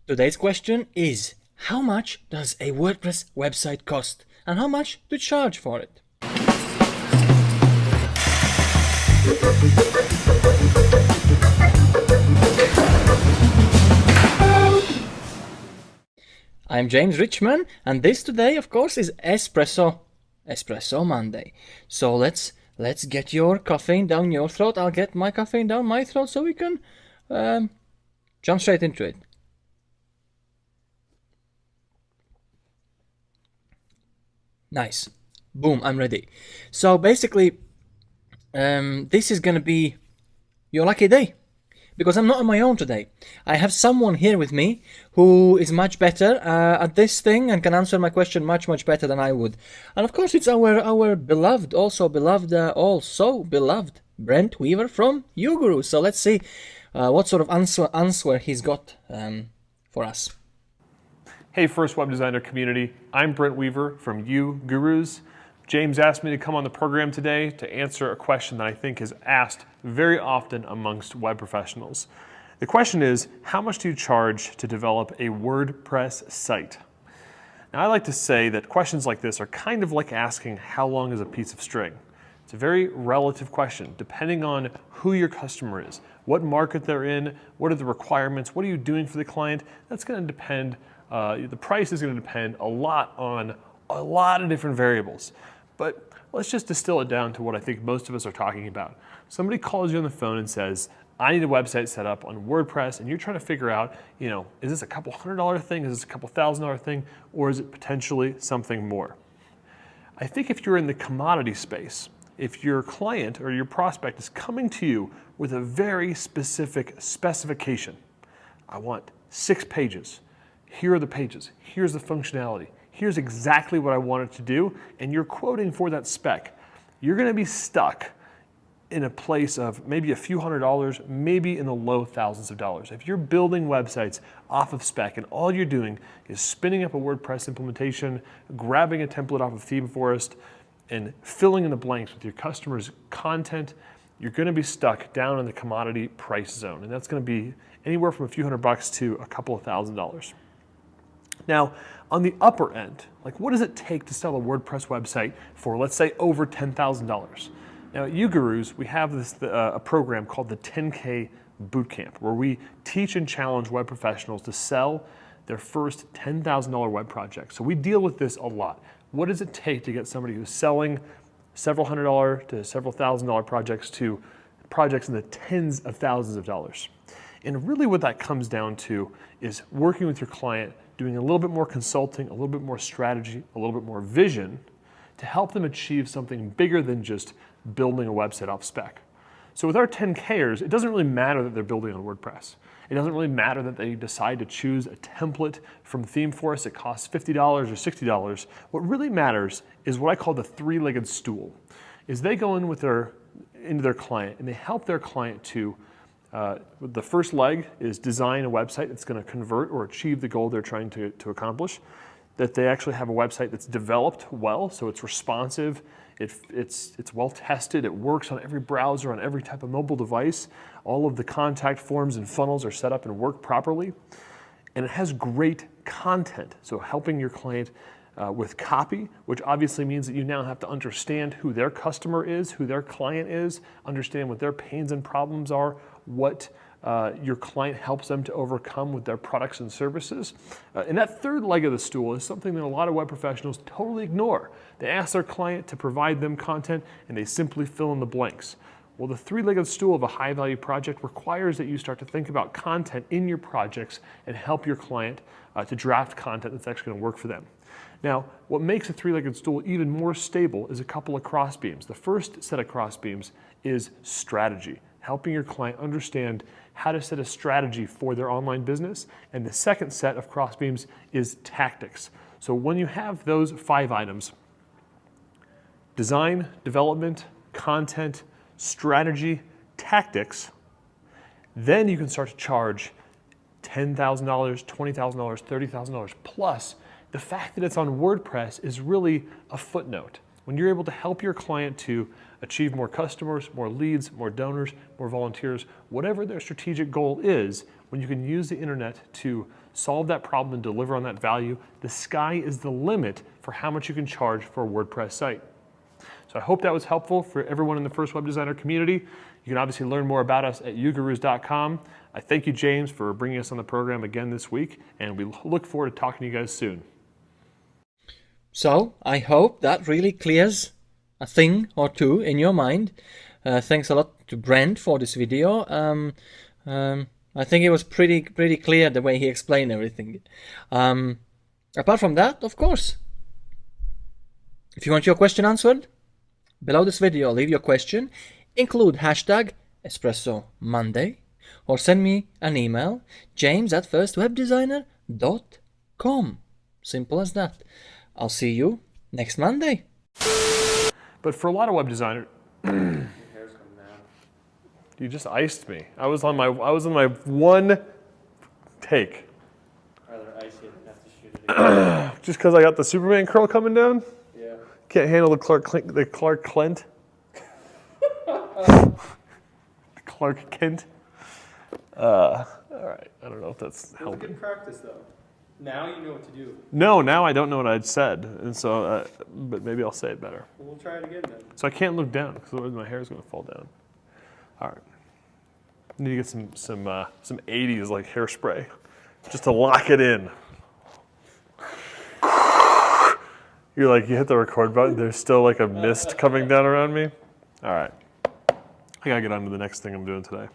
Today's question is, how much does a WordPress website cost? And how much to charge for it? I'm James Richman, and this today, of course, is Espresso Monday. So let's get your caffeine down your throat. I'll get my caffeine down my throat so we can jump straight into it. Nice. Boom, I'm ready. So basically, this is gonna be your lucky day, because I'm not on my own today. I have someone here with me who is much better at this thing and can answer my question much better than I would. And of course, it's our beloved Brent Weaver from YouGuru. So let's see what sort of answer he's got for us. Hey, First Web Designer community. I'm Brent Weaver from YouGurus. James asked me to come on the program today to answer a question that I think is asked very often amongst web professionals. The question is, how much do you charge to develop a WordPress site? Now, I like to say that questions like this are kind of like asking how long is a piece of string. It's a very relative question, depending on who your customer is, what market they're in, what are the requirements, what are you doing for the client. That's going to depend, the price is going to depend a lot on a lot of different variables. But let's just distill it down to what I think most of us are talking about. Somebody calls you on the phone and says, I need a website set up on WordPress, and you're trying to figure out, is this a couple $100 thing, is this a couple $1,000 thing, or is it potentially something more? I think if you're in the commodity space, if your client or your prospect is coming to you with a very specific specification, I want 6 pages. Here are the pages. Here's the functionality. Here's exactly what I want it to do, and you're quoting for that spec. You're going to be stuck in a place of maybe a few $100s, maybe in the low thousands of dollars. If you're building websites off of spec and all you're doing is spinning up a WordPress implementation, grabbing a template off of ThemeForest, and filling in the blanks with your customer's content, you're going to be stuck down in the commodity price zone, and that's going to be anywhere from a few $100 to a couple of $1,000s. Now, on the upper end, like what does it take to sell a WordPress website for, let's say, over $10,000? Now at YouGurus, we have a program called the 10K Bootcamp, where we teach and challenge web professionals to sell their first $10,000 web project. So we deal with this a lot. What does it take to get somebody who's selling several $100 to several $1,000 projects to projects in the tens of thousands of dollars? And really what that comes down to is working with your client, doing a little bit more consulting, a little bit more strategy, a little bit more vision to help them achieve something bigger than just building a website off spec. So with our 10Kers, it doesn't really matter that they're building on WordPress. It doesn't really matter that they decide to choose a template from ThemeForest that costs $50 or $60. What really matters is what I call the three-legged stool. Is they go in with into their client and they help their client to the first leg is design a website that's going to convert or achieve the goal they're trying to accomplish. That they actually have a website that's developed well, so it's responsive, it's well tested, it works on every browser, on every type of mobile device. All of the contact forms and funnels are set up and work properly. And it has great content, so helping your client with copy, which obviously means that you now have to understand who their customer is, who their client is, understand what their pains and problems are, what your client helps them to overcome with their products and services. And that third leg of the stool is something that a lot of web professionals totally ignore. They ask their client to provide them content and they simply fill in the blanks. Well, the three-legged stool of a high-value project requires that you start to think about content in your projects and help your client to draft content that's actually going to work for them. Now, what makes a three-legged stool even more stable is a couple of crossbeams. The first set of crossbeams is strategy, helping your client understand how to set a strategy for their online business. And the second set of crossbeams is tactics. So when you have those 5 items, design, development, content, strategy, tactics, then you can start to charge $10,000, $20,000, $30,000 plus. The fact that it's on WordPress is really a footnote. When you're able to help your client to achieve more customers, more leads, more donors, more volunteers, whatever their strategic goal is, when you can use the internet to solve that problem and deliver on that value, the sky is the limit for how much you can charge for a WordPress site. So I hope that was helpful for everyone in the First Web Designer community. You can obviously learn more about us at yougurus.com. I thank you, James, for bringing us on the program again this week, and we look forward to talking to you guys soon. So I hope that really clears a thing or two in your mind. Thanks a lot to Brent for this video. I think it was pretty clear the way he explained everything. Apart from that, of course, if you want your question answered, below this video, leave your question, include hashtag Espresso Monday, or send me an email, james@firstwebdesigner.com. Simple as that. I'll see you next Monday. But for a lot of web designers, your hair's coming down. You just iced me. I was on my one take. I'd rather ice it than have to shoot it again. Just because I got the Superman curl coming down? Yeah. Can't handle the Clark Kent. The Clark Kent. All right. I don't know if that's helping. It was good practice, though. Now you know what to do. No, now I don't know what I'd said, and so, but maybe I'll say it better. Well, we'll try it again then. So I can't look down because otherwise my hair is going to fall down. All right. I need to get some 80s like hairspray, just to lock it in. You're like, you hit the record button, there's still like a mist coming down around me. All right. I gotta get on to the next thing I'm doing today.